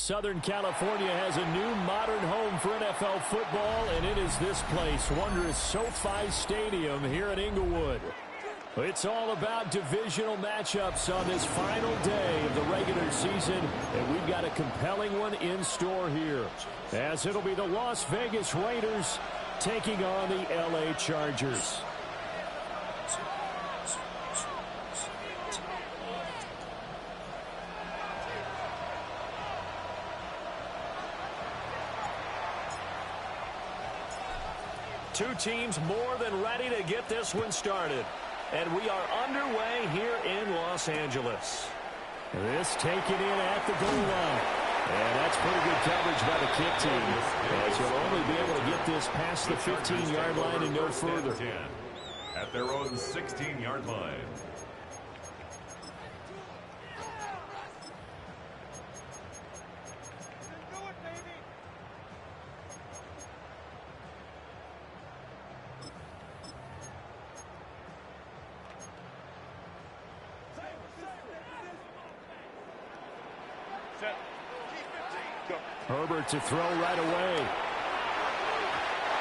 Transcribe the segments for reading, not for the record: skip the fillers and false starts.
Southern California has a new modern home for NFL football, and it is this place, wondrous SoFi Stadium here in Inglewood. It's all about divisional matchups on this final day of the regular season, and we've got a compelling one in store here, as it'll be the Las Vegas Raiders taking on the LA Chargers. Two teams more than ready to get this one started. And we are underway here in Los Angeles. This taken in at the goal line. And that's pretty good coverage by the kick team, as you'll only be able to get this past the 15-yard line and no further. At their own 16-yard line. Herbert to throw right away.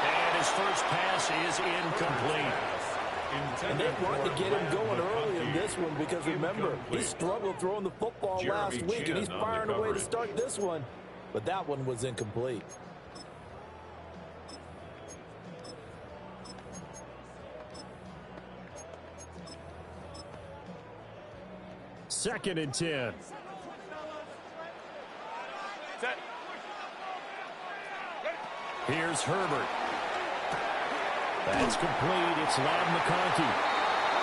And his first pass is incomplete. And they wanted to get him going early in this one because, remember, he struggled throwing the football last week, and he's firing away to start this one. But that one was incomplete. Second and 10. Set. Here's Herbert. That's complete. It's Ladd McConkey.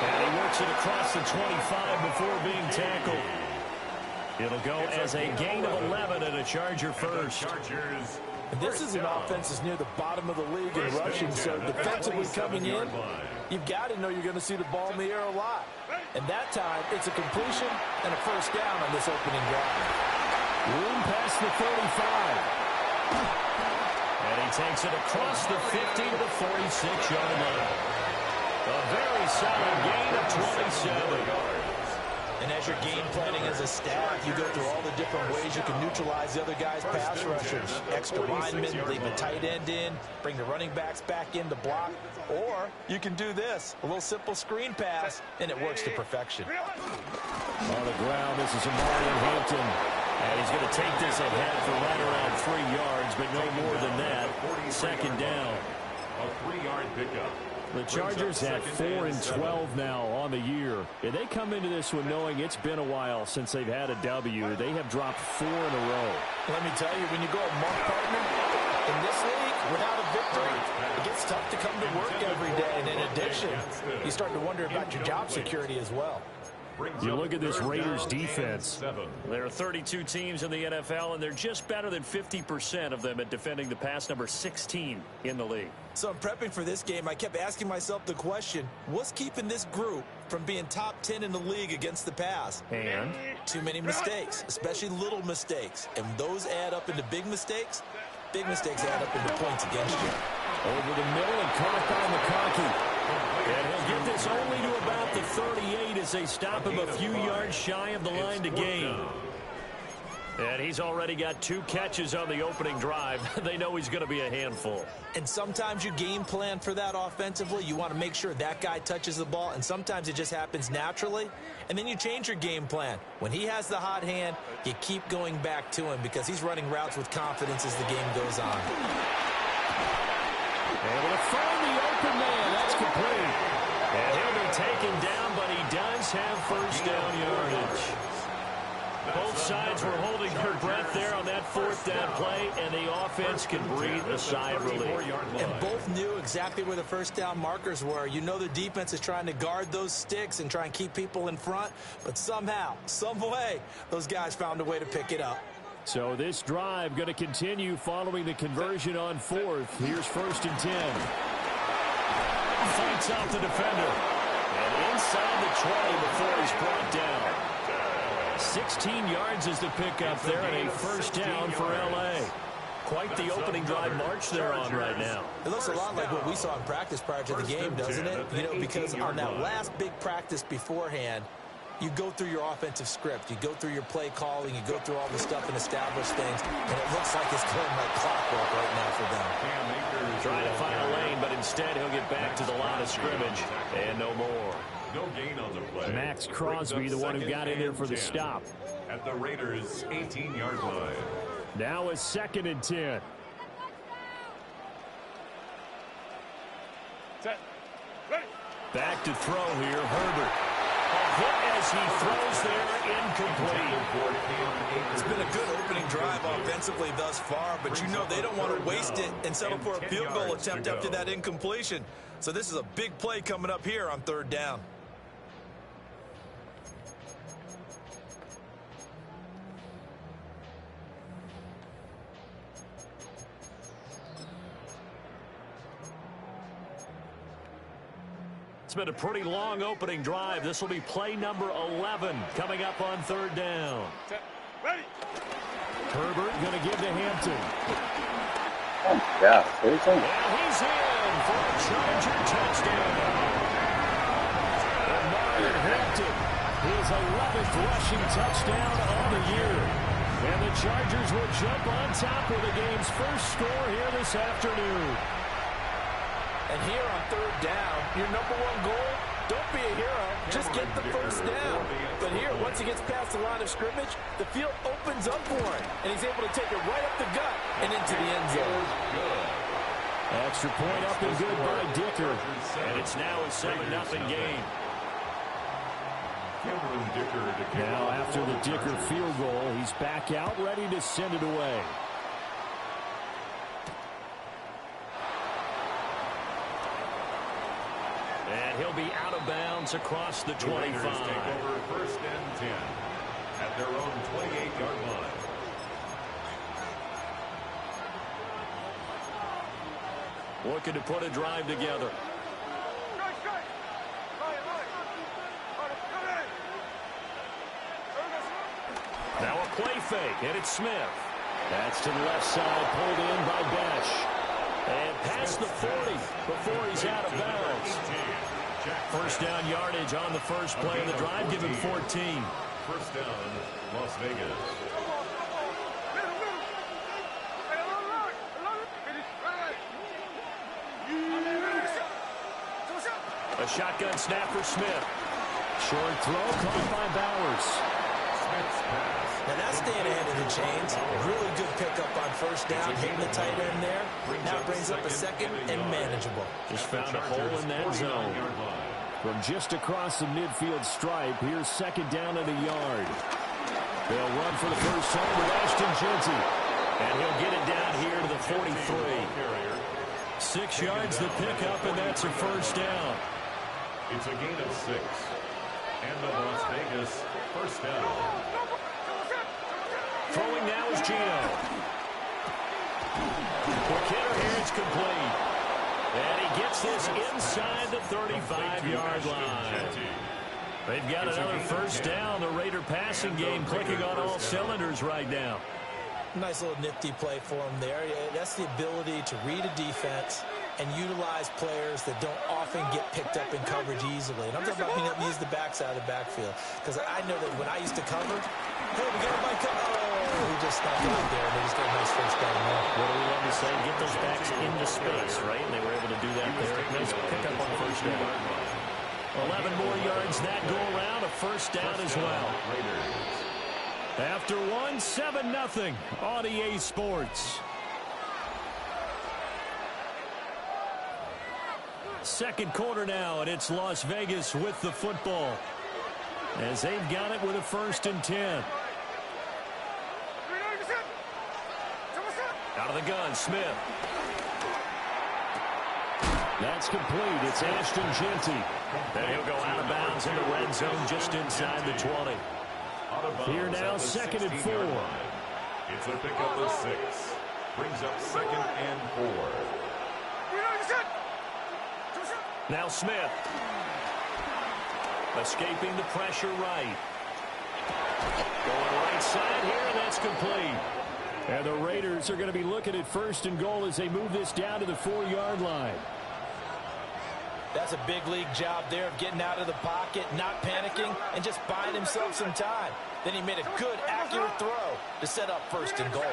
And he works it across the 25 before being tackled. It'll go as a gain of 11 and a Charger first. And this is an offense that's near the bottom of the league in rushing, so defensively coming in, you've got to know you're going to see the ball in the air a lot. And that time, it's a completion and a first down on this opening drive. Room past the 35. And he takes it across the 50 to the 46-yard line. A very solid gain of 27. And as you're game planning as a staff, you go through all the different ways you can neutralize the other guy's pass rushers. Extra linemen, leave a tight end in, bring the running backs back in to block. Or you can do this, a little simple screen pass, and it works to perfection. On the ground, this is Amari Hampton. And he's going to take this ahead for right around 3 yards, but no more than that. Second down. A 3-yard pickup. The Chargers at 4-12 now on the year. And they come into this one knowing it's been a while since they've had a W. They have dropped 4 in a row. Let me tell you, when you go a month, partner, in this league, without a victory, it gets tough to come to work every day. And in addition, you start to wonder about your job security as well. You look at this Raiders defense. There are 32 teams in the NFL, and they're just better than 50% of them at defending the pass, number 16 in the league. So in prepping for this game, I kept asking myself the question, what's keeping this group from being top 10 in the league against the pass? And? Too many mistakes, especially little mistakes. And those add up into big mistakes. Big mistakes add up into points against you. Over the middle and caught by McConkey. And he'll get this only to about the 38 as they stop him a few yards shy of the line to gain. And he's already got 2 catches on the opening drive. They know he's going to be a handful. And sometimes you game plan for that offensively. You want to make sure that guy touches the ball, and sometimes it just happens naturally. And then you change your game plan. When he has the hot hand, you keep going back to him because he's running routes with confidence as the game goes on. Able to find the open man. That's complete. And he'll be taken down, but he does have first down yardage. Both sides were holding their breath there on that 4th down play, and the offense can breathe a sigh of relief. And both knew exactly where the first down markers were. You know the defense is trying to guard those sticks and try and keep people in front, but somehow, some way, those guys found a way to pick it up. So this drive going to continue following the conversion on 4th. Here's 1st and 10. Fights out the defender. And inside the 20 before he's brought down. 16 yards is the pickup there, and a first down for L.A. Quite the opening drive march they're on right now. It looks a lot like what we saw in practice prior to the game, doesn't it? You know, because on that last big practice beforehand, You go through your offensive script. You go through your play calling. You go through all the stuff and establish things. And it looks like it's going like clockwork right now for them. Trying to find a lane, but instead he'll get back to the line of scrimmage. And no more. No gain on the play. Max Crosby, the one who got in there for the stop. At the Raiders' 18-yard line. Now a 2nd and 10. Set. Ready. Back to throw here, Herbert. A hit as he throws there, incomplete. It's been a good opening drive offensively thus far, but you know they don't want to waste it and settle for a field goal attempt after that incompletion. So this is a big play coming up here on 3rd down. It's been a pretty long opening drive. This will be play number 11 coming up on 3rd down. Ready. Herbert going to give to Hampton. Yeah, seriously? And he's in for a Charger touchdown. Mario Hampton, his 11th rushing touchdown of the year. And the Chargers will jump on top with the game's first score here this afternoon. And here on 3rd down, your number 1 goal, don't be a hero, just get the first down. But here, once he gets past the line of scrimmage, the field opens up for him, and he's able to take it right up the gut and into the end zone. Extra point up and good by Dicker. And it's now a 7-0 game. Now after the Dicker field goal, he's back out ready to send it away. And he'll be out of bounds across the 25. Take over 1st and 10 at their own 28-yard line. Looking to put a drive together. Now a play fake, and it's Smith. That's to the left side, pulled in by Besh. And past the 40 before he's out of bounds. First down yardage on the first play of the drive, give him 14. First down, Las Vegas. A shotgun snap for Smith. Short throw caught by Bowers. Now that's staying ahead of the chains. Really good pickup on first down, hitting the tight end there. Now brings up a 2nd and manageable. Just found a hole in that zone. From just across the midfield stripe, here's 2nd down and a yard. They'll run for the first time with Ashton Jeanty. And he'll get it down here to the 43. 6 yards the pickup, and that's a first down. It's a gain of 6. And the Las Vegas first down. Throwing now is Gino. Quick hitter here, it's complete. And he gets this inside the 35-yard line. They've got another first down. The Raider passing game clicking on all cylinders right now. Nice little nifty play for him there. That's the ability to read a defense and utilize players that don't often get picked up in coverage easily. And I'm talking about being able to use the backside of the backfield. Because I know that when I used to cover, hey, we got a bike up. Oh, he just snuck it out there, and they just got a nice first down there. What do we love to say? Get those backs into space, right? And they were able to do that there. Nice pickup on first down. 11 more yards that go around. A first down as well. After one, 7-0 on EA Sports. Second quarter now, and it's Las Vegas with the football. As they've got it with a 1st and 10. Out of the gun, Smith. That's complete. It's Ashton Jeanty. And he'll go out of bounds in the red zone just inside the 20. Here now, 2nd and 4. It's a pickup of 6. Brings up 2nd and 4. Now Smith. Escaping the pressure right. Going right side here, and that's complete. And the Raiders are going to be looking at 1st and goal as they move this down to the 4-yard line. That's a big league job there of getting out of the pocket, not panicking, and just buying himself some time. Then he made a good, accurate throw to set up first and goal.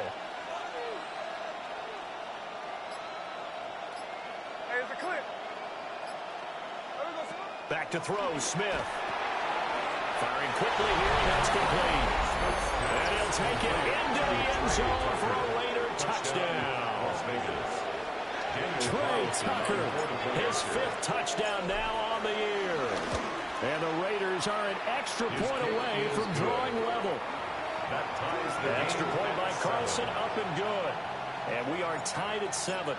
Hey, it's a clip. Back to throw, Smith. Firing quickly here, and that's complete. And he'll take it into the end zone for a Raider touchdown. Trey Tucker, his 5th touchdown now on the year. And the Raiders are an extra point away from drawing level. The extra point by Carlson, up and good. And we are tied at 7.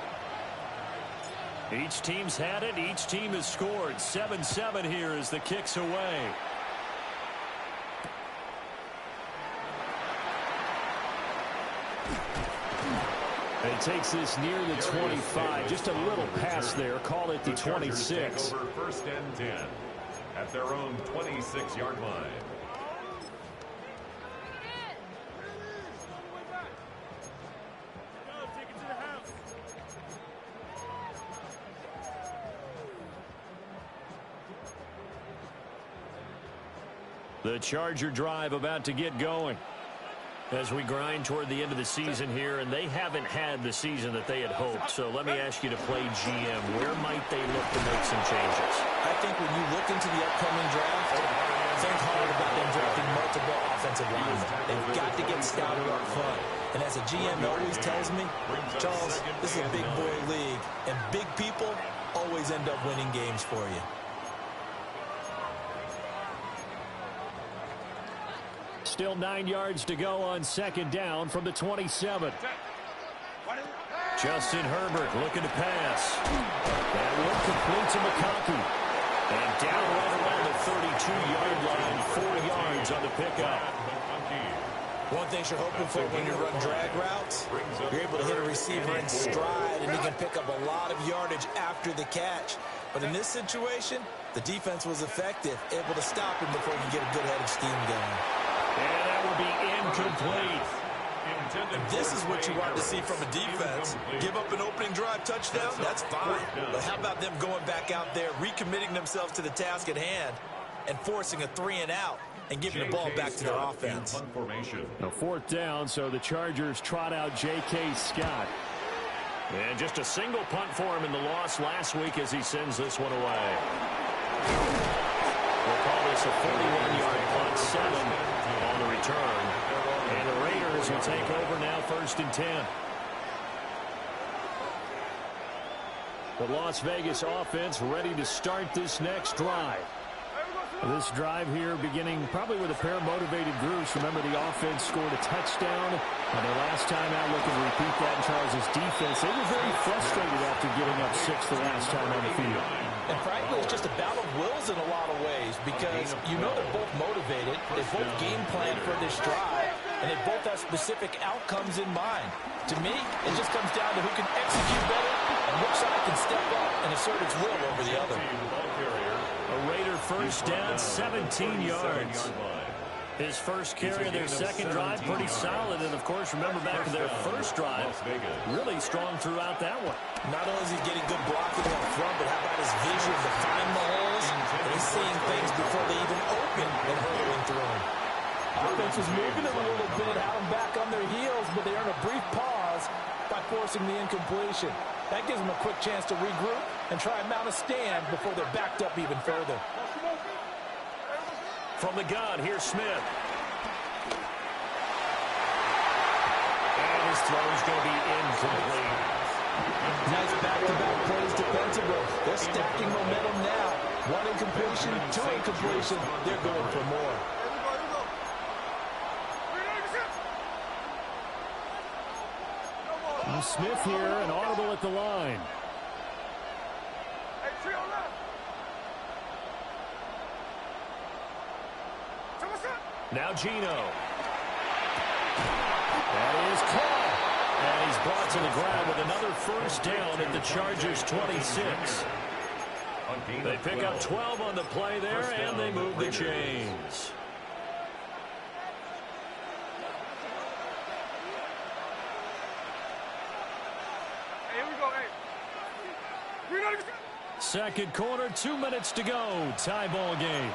Each team's had it. Each team has scored. 7-7 here as the kick's away. And he takes this near the 25. Just a little pass there. Call it the 26. Over 1st and 10 at their own 26-yard line. The Charger drive about to get going as we grind toward the end of the season here, and they haven't had the season that they had hoped. So let me ask you to play GM. Where might they look to make some changes? I think when you look into the upcoming draft, think hard about them drafting multiple offensive linemen. They've got to get stouter up front. And as a GM always tells me, Charles, this is a big boy league, and big people always end up winning games for you. Still 9 yards to go on 2nd down from the 27. Justin Herbert looking to pass. That one complete to McConkey. And down right around the 32-yard line, 4 yards on the pickup. One thing you're hoping for when you run drag routes, you're able to hit a receiver in stride, and he can pick up a lot of yardage after the catch. But in this situation, the defense was effective, able to stop him before he could get a good head of steam going. And that will be incomplete. And this is what you want to see from a defense. Give up an opening drive touchdown, that's fine. But how about them going back out there, recommitting themselves to the task at hand, and forcing a 3-and-out and giving the ball back to their offense. A 4th down, so the Chargers trot out J.K. Scott. And just a single punt for him in the loss last week as he sends this one away. We'll call this a 41-yard punt, 7 on the return. And the Raiders will take over now 1st and 10. The Las Vegas offense ready to start this next drive. This drive here beginning probably with a pair of motivated groups. Remember, the offense scored a touchdown on their last time out, looking to repeat that in Charles' defense. They were very frustrated after giving up 6 the last time on the field. And frankly, it's just a battle of wills in a lot of ways, because you know they're both motivated, they both game plan for this drive, and they both have specific outcomes in mind. To me, it just comes down to who can execute better and which side can step up and assert its will over the other. A Raider 1st down, 17 yards. His first carry of their second drive, pretty solid. And, of course, remember back to their first drive, really strong throughout that one. Not only is he getting good blocking up front, but how about his vision to find the holes? And he's seeing things before they even open and hurtling through them. Offense is moving a little bit, had them back on their heels, but they earn a brief pause by forcing the incompletion. That gives them a quick chance to regroup and try and mount a stand before they're backed up even further. From the gun, here's Smith. And his throw's going to be incomplete. Nice back-to-back plays defensively. They're stacking momentum now. 1 incompletion, 2 incompletion. They're going for more. And Smith here, an audible at the line. Now Gino. That is caught. And he's brought to the ground with another 1st down at the Chargers' 26. They pick up 12 on the play there, and they move the chains. Hey, here we go, hey. Second quarter, 2 minutes to go. Tie ball game.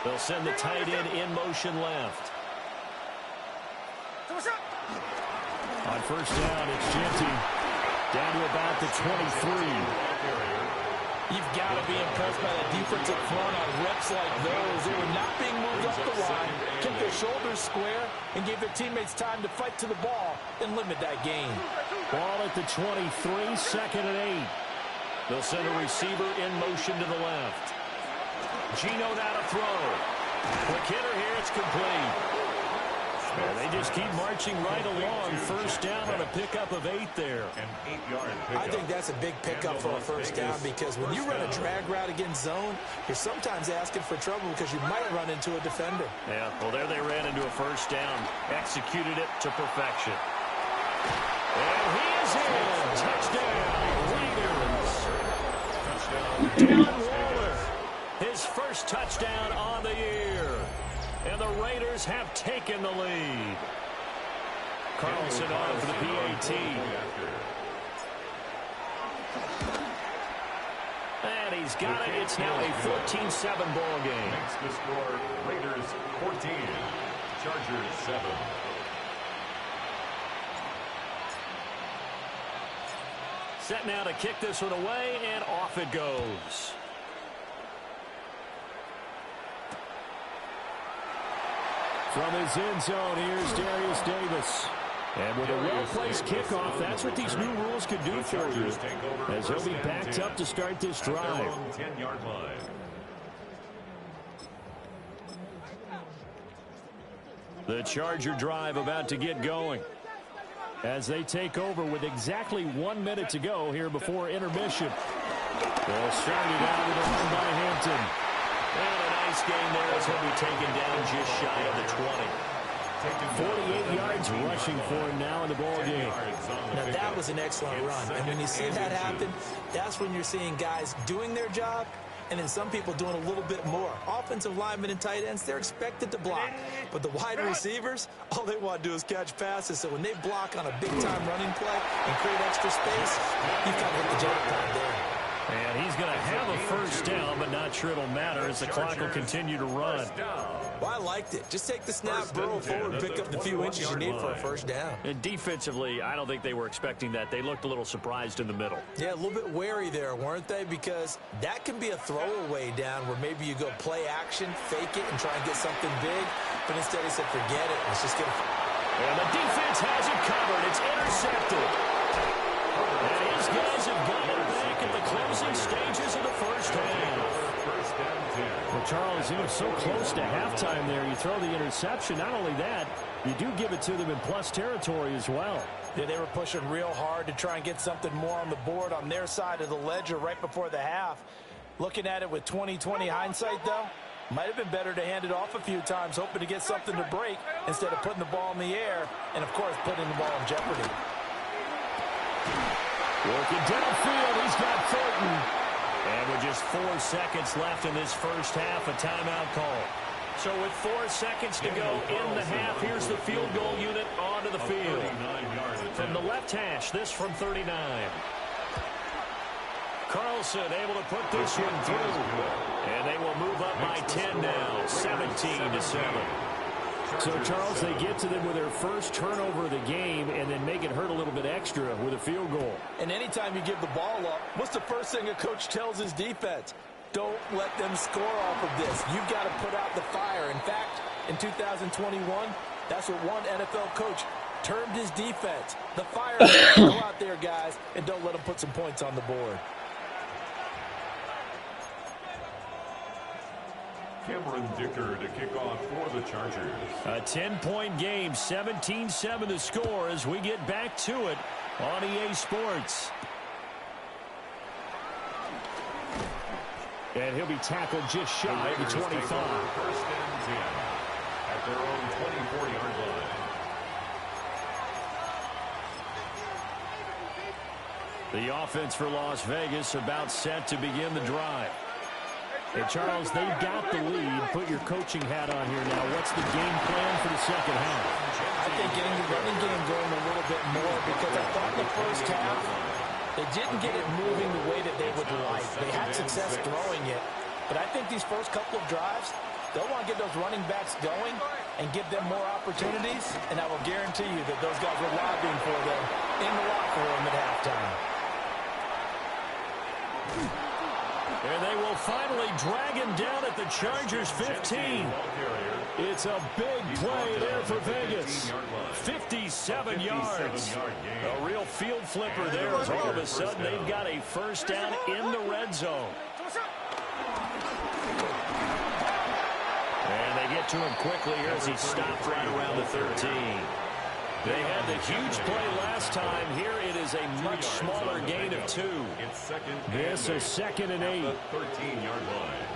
They'll send the tight end in motion left. On first down, it's Genty. Down to about the 23. You've got to be impressed by the defensive front on reps like those. They were not being moved up the line, kept their shoulders square, and gave their teammates time to fight to the ball and limit that gain. Ball at the 23, second and 8. They'll send a receiver in motion to the left. Gino now to throw. Quick hitter here, it's complete. And they just keep marching right along. First down on a pickup of 8 there. An 8-yard pickup. I think that's a big pickup for a first down because when you run a drag route against zone, you're sometimes asking for trouble because you might run into a defender. Yeah, well, there they ran into a first down. Executed it to perfection. And he is in. Touchdown, Raiders. Don Waller, his first touchdown on the year. And the Raiders have taken the lead. Carlson on for the PAT. And he's got it. It's now a 14-7 ball game. Makes the score Raiders 14, Chargers 7. Set now to kick this one away, and off it goes. From his end zone, here's Darius Davis. And with a well-placed kickoff, that's what these new rules can do for you, as he'll be backed up to start this drive. 10-yard line. The Charger drive about to get going as they take over with exactly 1 minute to go here before intermission. They'll start it out with a run by Hampton. And a nice gain there as he'll be taken down just shy of the 20. 48 yards rushing for him now in the ball game. Now that was an excellent run. And when you see that happen, that's when you're seeing guys doing their job and then some people doing a little bit more. Offensive linemen and tight ends, they're expected to block. But the wide receivers, all they want to do is catch passes. So when they block on a big-time running play and create extra space, you've got to hit the jackpot there. And he's going to have a first down, but not sure it'll matter as the clock will continue to run. Well, I liked it. Just take the snap, burrow forward, pick up the few inches you need for a first down. And defensively, I don't think they were expecting that. They looked a little surprised in the middle. Yeah, a little bit wary there, weren't they? Because that can be a throwaway down where maybe you go play action, fake it, and try and get something big. But instead he said, forget it. Let's just get it. And the defense has it covered. It's intercepted. And these guys have got it back at the closing stages of the first half. Well, Charles, you know, so close to halftime there. You throw the interception. Not only that, you do give it to them in plus territory as well. Yeah, they were pushing real hard to try and get something more on the board on their side of the ledger right before the half. Looking at it with 20/20 hindsight, though, might have been better to hand it off a few times, hoping to get something to break instead of putting the ball in the air and, of course, putting the ball in jeopardy. Working downfield, he's got Thornton. And with just 4 seconds left in this first half, a timeout call. So with 4 seconds to go in the half, here's the field goal unit onto the field. From the left hash, this from 39. Carlson able to put this one through. And they will move up by 10 now, 17-7. So, Charles, they get to them with their first turnover of the game and then make it hurt a little bit extra with a field goal. And anytime you give the ball up, what's the first thing a coach tells his defense? Don't let them score off of this. You've got to put out the fire. In fact, in 2021, that's what one NFL coach termed his defense. The fire. Go out there, guys, and don't let them put some points on the board. Cameron Dicker to kick off for the Chargers. A 10-point game, 17-7 the score as we get back to it on EA Sports. And he'll be tackled just shy of the 25. First and 10 at their own 24-yard line. The offense for Las Vegas about set to begin the drive. Hey, Charles, they've got the lead. Put your coaching hat on here now. What's the game plan for the second half? I think getting the running game going a little bit more, because I thought in the first half they didn't get it moving the way that they would like. They had success throwing it, but I think these first couple of drives, they'll want to get those running backs going and give them more opportunities, and I will guarantee you that those guys were lobbying for them in the locker room at halftime. And they will finally drag him down at the Chargers' 15. It's a big play there for Vegas. 57 yards. A real field flipper there, as all of a sudden they've got a first down in the red zone. And they get to him quickly here as he stopped right around the 13. They had the huge play last time. Here it is a much smaller gain of 2. This is 2nd and 8. 13-yard line.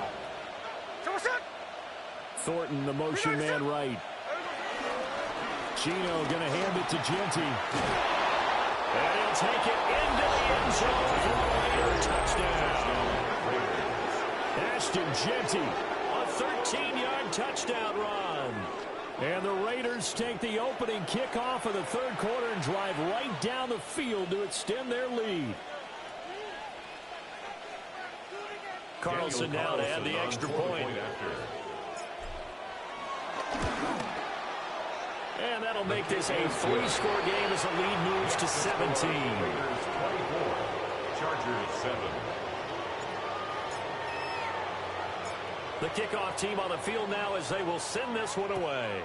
Thornton, the motion man right. Chino going to hand it to Genty. And he'll take it into the end zone for a Raider touchdown. Ashton Genty, a 13-yard touchdown run. And the Raiders take the opening kickoff of the third quarter and drive right down the field to extend their lead. Carlson now to add the extra point. And that'll make this a 3-score game as the lead moves to 17. Raiders 24, Chargers 7. The kickoff team on the field now as they will send this one away.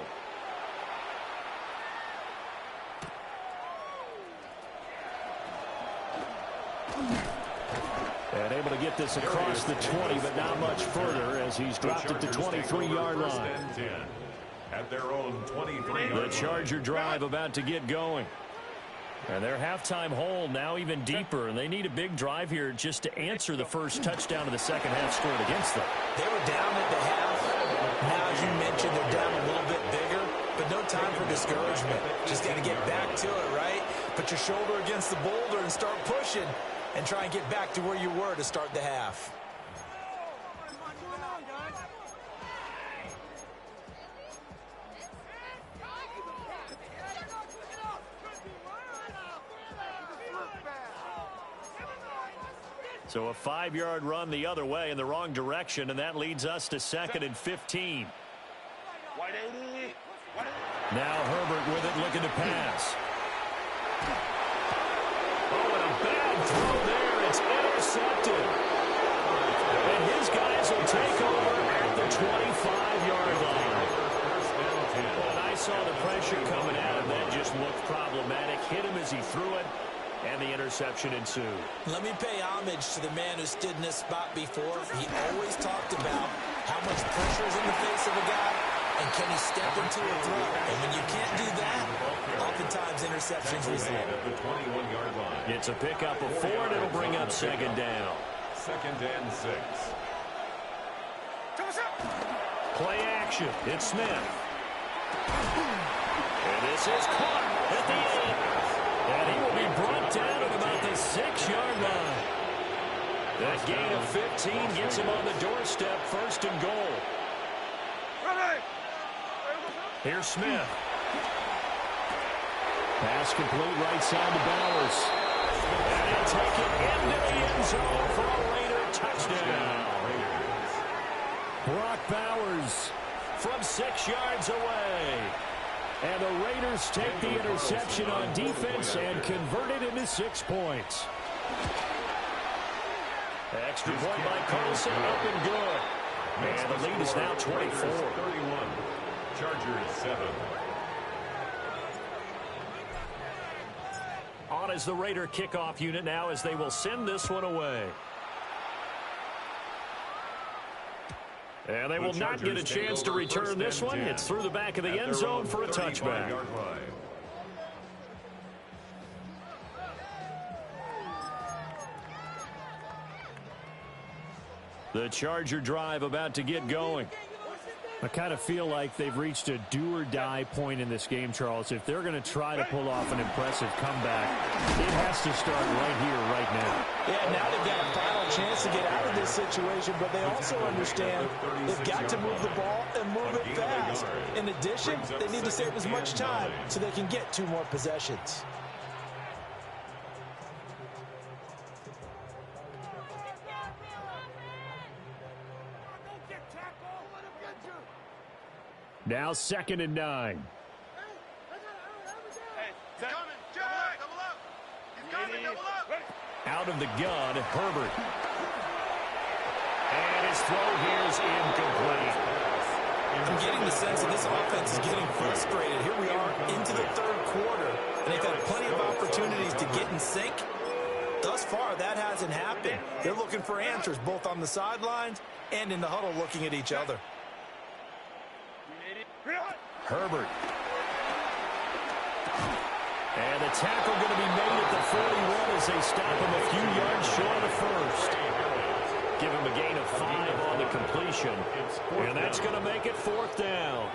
And able to get this across the 20, but not much further as he's dropped it to 23-yard line. At their own 23-yard line. The Charger drive about to get going. And their halftime hole now even deeper, and they need a big drive here just to answer the first touchdown of the second half scored against them. They were down at the half. Now, as you mentioned, they're down a little bit bigger, but no time for discouragement. Just got to get back to it, right? Put your shoulder against the boulder and start pushing and try and get back to where you were to start the half. So a 5-yard run the other way in the wrong direction, and that leads us to 2nd and 15. Now Herbert with it, looking to pass. Oh, and a bad throw there. It's intercepted. And his guys will take over at the 25-yard line. And I saw the pressure coming at him. That just looked problematic. Hit him as he threw it. And the interception ensued. Let me pay homage to the man who stood in this spot before. He always talked about how much pressure is in the face of a guy, and can he step into a throw. And when you can't do that, oftentimes interceptions result. At the 21-yard line. It's a pickup of 4, and it'll bring up 2nd down. 2nd and 6. Play action. It's Smith. And this is caught at the end. And he will be brought down at about the 6-yard line. That gain of 15 gets him on the doorstep, 1st and goal. Here's Smith. Pass complete right side to Bowers. And he'll take it into the end zone for a Raider touchdown. Brock Bowers from 6 yards away. And the Raiders take the interception on defense and convert it into 6 points. Extra point by Carlson, up and good. And the lead is now 24. 31. Chargers 7. On as the Raider kickoff unit now as they will send this one away. And they will not get a chance to return this one. It's through the back of the end zone for a touchback. The Charger drive about to get going. I kind of feel like they've reached a do-or-die point in this game, Charles. If they're going to try to pull off an impressive comeback, it has to start right here, right now. Yeah, now they've got a final chance to get out of this situation, but they also understand they've got to move the ball and move it fast. In addition, they need to save as much time so they can get 2 more possessions. Now 2nd and 9. Out of the gun, Herbert. And his throw here is incomplete. I'm getting the sense that this offense is getting frustrated. Here we are into the 3rd quarter, and they've had plenty of opportunities to get in sync. Thus far, that hasn't happened. They're looking for answers both on the sidelines and in the huddle looking at each other. Herbert. And the tackle going to be made at the 41 as they stop him a few yards short of the first. Give him a gain of 5 on the completion. And that's going to make it 4th down.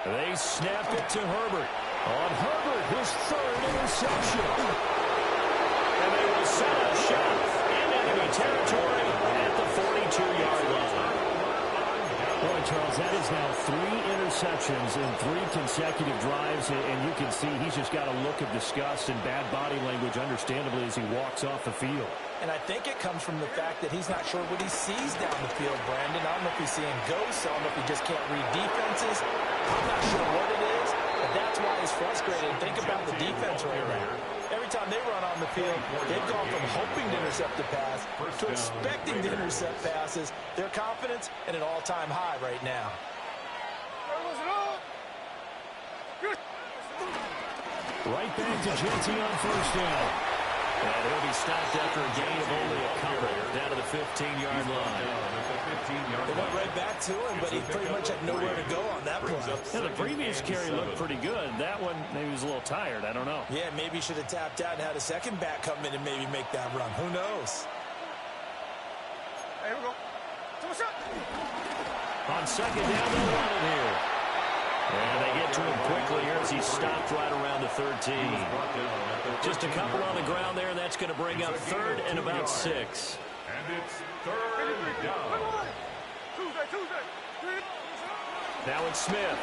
They snap it to Herbert. On Herbert, his 3rd interception. And they will set a shot in enemy territory at the 42-yard line. Boy, Charles, that is now 3 interceptions in 3 consecutive drives, and you can see he's just got a look of disgust and bad body language, understandably, as he walks off the field. And I think it comes from the fact that he's not sure what he sees down the field, Brandon. I don't know if he's seeing ghosts. I don't know if he just can't read defenses. I'm not sure what it is, but that's why he's frustrated. Think about the defense right now. Every time they run on the field, they've gone from hoping to intercept a pass to expecting to intercept passes. Their confidence at an all-time high right now. Right back to Genty on 1st down. And he'll be stopped after a gain of only a couple down to the 15-yard line. They went right back to him, but he pretty much had nowhere to go on that play. Yeah, the previous carry looked pretty good. That one, maybe he was a little tired. I don't know. Yeah, maybe he should have tapped out and had a second back come in and maybe make that run. Who knows? Here we go. On 2nd down, they'll run it here. And they get to him quickly here as he's stopped right around the 13. Just a couple on the ground there, and that's going to bring up 3rd and about 6. And it's 3rd down. Now it's Smith.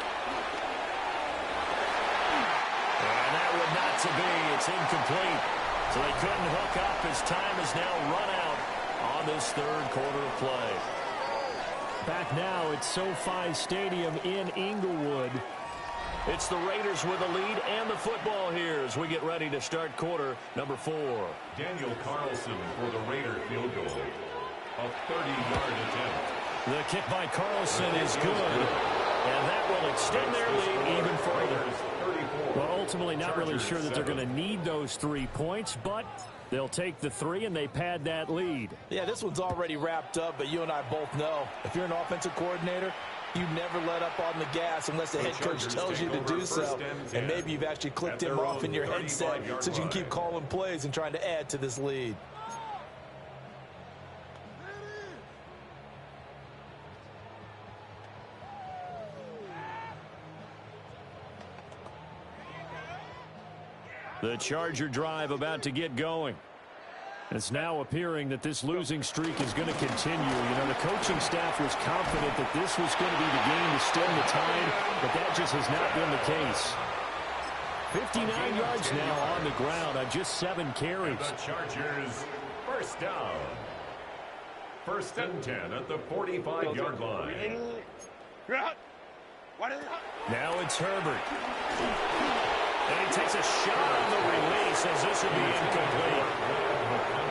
And that would not to be. It's incomplete. So they couldn't hook up as time is now run out on this 3rd quarter of play. Back now at SoFi Stadium in Inglewood. It's the Raiders with the lead and the football here as we get ready to start quarter number 4. Daniel Carlson for the Raider field goal. A 30-yard attempt. The kick by Carlson is good, and that will extend their lead even further. Well, ultimately not really sure that they're going to need those 3 points, but they'll take the 3 and they pad that lead. Yeah, this one's already wrapped up, but you and I both know if you're an offensive coordinator, you never let up on the gas unless the head coach tells you to do so. And maybe you've actually clicked him off in your headset so you can keep calling plays and trying to add to this lead. The Charger drive about to get going. It's now appearing that this losing streak is going to continue. You know, the coaching staff was confident that this was going to be the game to stem the tide, but that just has not been the case. 59 yards now on the ground on just 7 carries. And the Chargers, 1st down. 1st and 10 at the 45-yard line. Now it's Herbert. And he takes a shot on the release as this will be incomplete.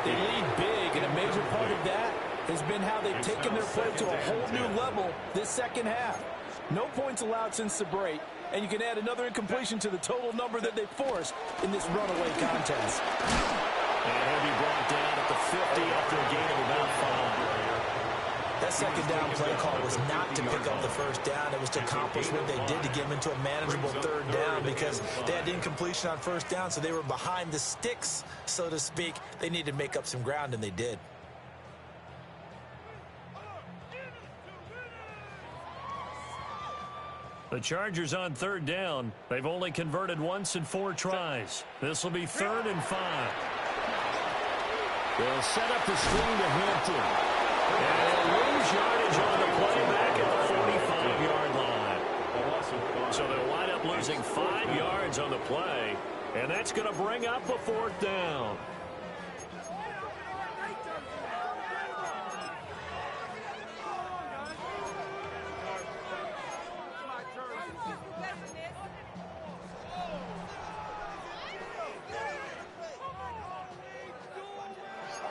They lead big, and a major part of that has been how they've taken their play to a whole new level this second half. No points allowed since the break, and you can add another incompletion to the total number that they forced in this runaway contest. And he'll be brought down at the 50 after a gain of about 5. That second down play call was not to pick up the first down. It was to accomplish what they did to get them into a manageable third down because they had incompletion on first down, so they were behind the sticks, so to speak. They needed to make up some ground, and they did. The Chargers on third down. They've only converted once in 4 tries. This will be 3rd and 5. They'll set up the screen to Hampton. And they'll lose yardage on the play back at the 45-yard line. So they'll wind up losing 5 yards on the play, and that's going to bring up a 4th down.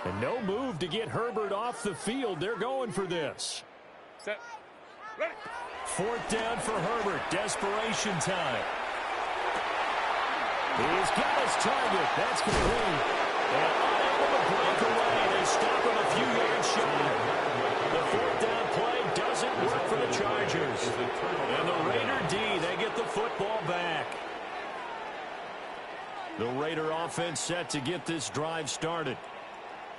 And no move to get Herbert off the field. They're going for this. Set. Ready. 4th down for Herbert. Desperation time. He's got his target. That's complete. And unable to break away. They stop him a few yards shy. The 4th down play doesn't work for the Chargers. And the Raider D, they get the football back. The Raider offense set to get this drive started.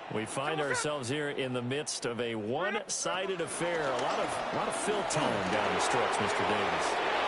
We find ourselves here in the midst of a one-sided affair. A lot of fill time down the stretch, Mr. Davis.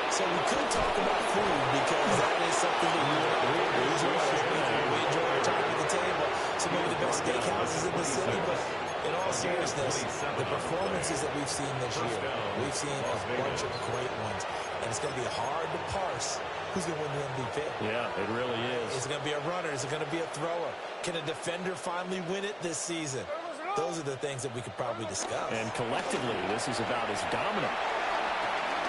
So we could talk about food because that is something that we enjoy. We enjoy our time at the table. Some of the best steakhouses in the city, but in all seriousness, the performances that we've seen this year, we've seen a bunch of great ones. And it's going to be hard to parse who's going to win the MVP. Yeah, it really is. Is it going to be a runner? Is it going to be a thrower? Can a defender finally win it this season? Those are the things that we could probably discuss. And collectively, this is about as dominant.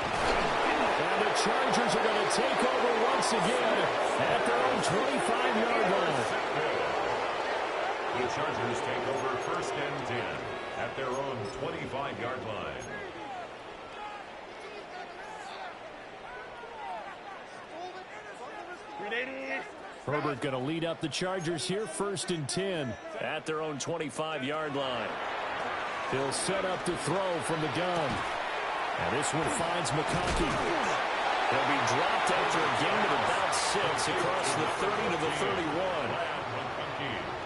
And the Chargers are going to take over once again at their own 25-yard line. The Chargers take over 1st and 10 at their own 25-yard line. Herbert going to lead up the Chargers here, 1st and 10 at their own 25-yard line. He'll set up to throw from the gun. And this one finds McConkey. He'll be dropped after a gain of about 6 across the 30 to the 31.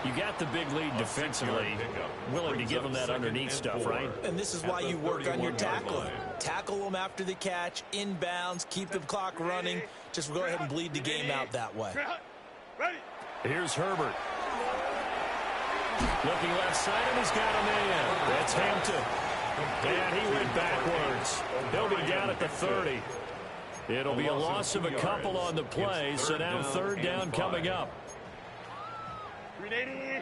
You got the big lead defensively. Willing to give them that underneath stuff, right? And this is why you work on your tackling. Tackle them after the catch, inbounds, keep the clock running. Just go ahead and bleed the game out that way. Here's Herbert. Looking left side, and he's got a man. That's Hampton. And he went backwards. He'll be down at the 30. It'll be a loss of a couple on the play, so now 3rd down coming up.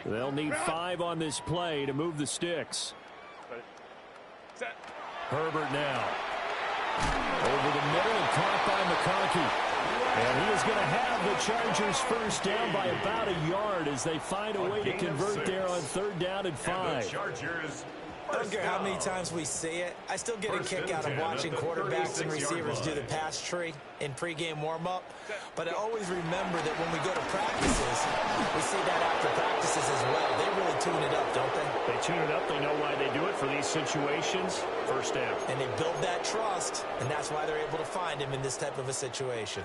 They'll need 5 on this play to move the sticks. Herbert now. Over the middle and caught by McConkey. And he is going to have the Chargers 1st down by about a yard as they find a way to convert there on 3rd down and 5. I don't care how many times we see it. I still get a kick out of watching quarterbacks and receivers do the pass tree in pregame warm-up. But I always remember that when we go to practices, we see that after practices as well. They really tune it up, don't they? They tune it up. They know why they do it for these situations. 1st down. And they build that trust, and that's why they're able to find him in this type of a situation.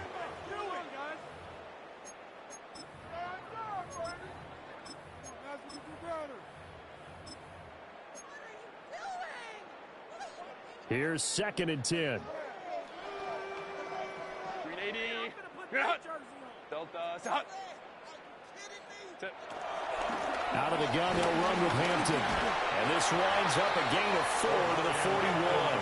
Here's 2nd and 10. 380. Delta. Out of the gun, they'll run with Hampton. And this winds up a gain of 4 to the 41.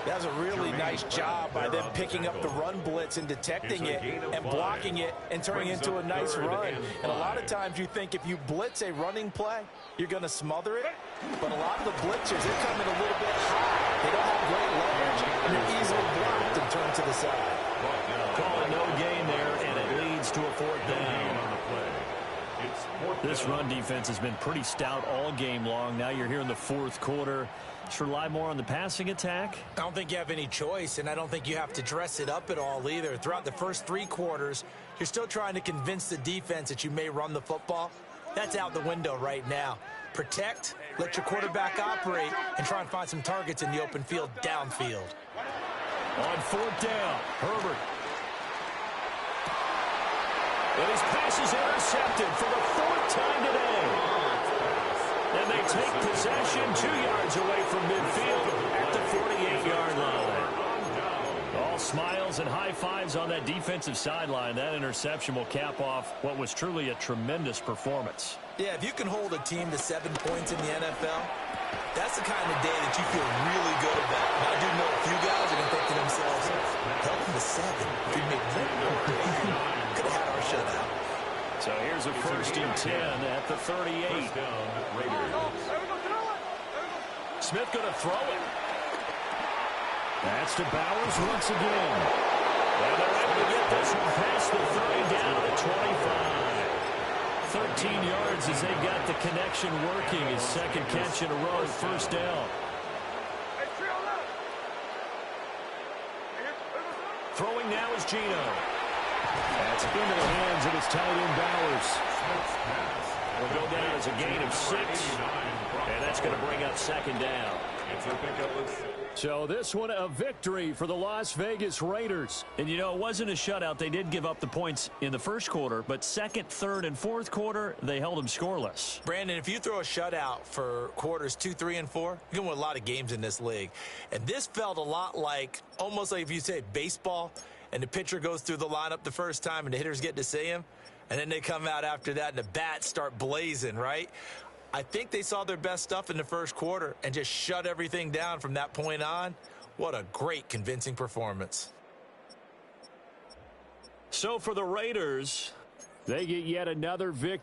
That was a really nice job by them picking up the run blitz and detecting it and blocking it and turning it into a nice run. And a lot of times you think if you blitz a running play, you're going to smother it. But a lot of the blitzers, they're coming a little bit high. They don't have great leverage, and they're easily blocked and turned to the side. Call it no gain there, and it leads to a 4th down. On the play. It's This run defense has been pretty stout all game long. Now you're here in the fourth quarter. Just rely more on the passing attack? I don't think you have any choice, and I don't think you have to dress it up at all either. Throughout the first 3 quarters, you're still trying to convince the defense that you may run the football. That's out the window right now. Protect, let your quarterback operate, and try and find some targets in the open field downfield. On fourth down, Herbert. And his pass is intercepted for the 4th time today. And they take possession 2 yards away from midfield at the 48-yard line. All smiles and high fives on that defensive sideline. That interception will cap off what was truly a tremendous performance. Yeah, if you can hold a team to 7 points in the NFL, that's the kind of day that you feel really good about. And I do know a few guys are going to think to themselves, held them to 7. If we made 1 could have had our shutout. So here's a 1st and 10 at the 38. Smith going to throw it. That's to Bowers once again. And they're able to get this one past the 30 down to the 25. 13 yards as they've got the connection working. His 2nd catch in a row, 1st down. Throwing now is Gino. That's into the hands of his tight end Bowers. Will go down as a gain of 6. And that's going to bring up 2nd down. So this one a victory for the Las Vegas Raiders. And you know, it wasn't a shutout. They did give up the points in the 1st quarter, but 2nd, 3rd, and 4th quarter, they held them scoreless. Brandon, if you throw a shutout for quarters 2, 3, and 4, you're going to win a lot of games in this league. And this felt a lot like, almost like if you say baseball, and the pitcher goes through the lineup the first time and the hitters get to see him, and then they come out after that and the bats start blazing, right? I think they saw their best stuff in the 1st quarter and just shut everything down from that point on. What a great, convincing performance. So for the Raiders, they get yet another victory.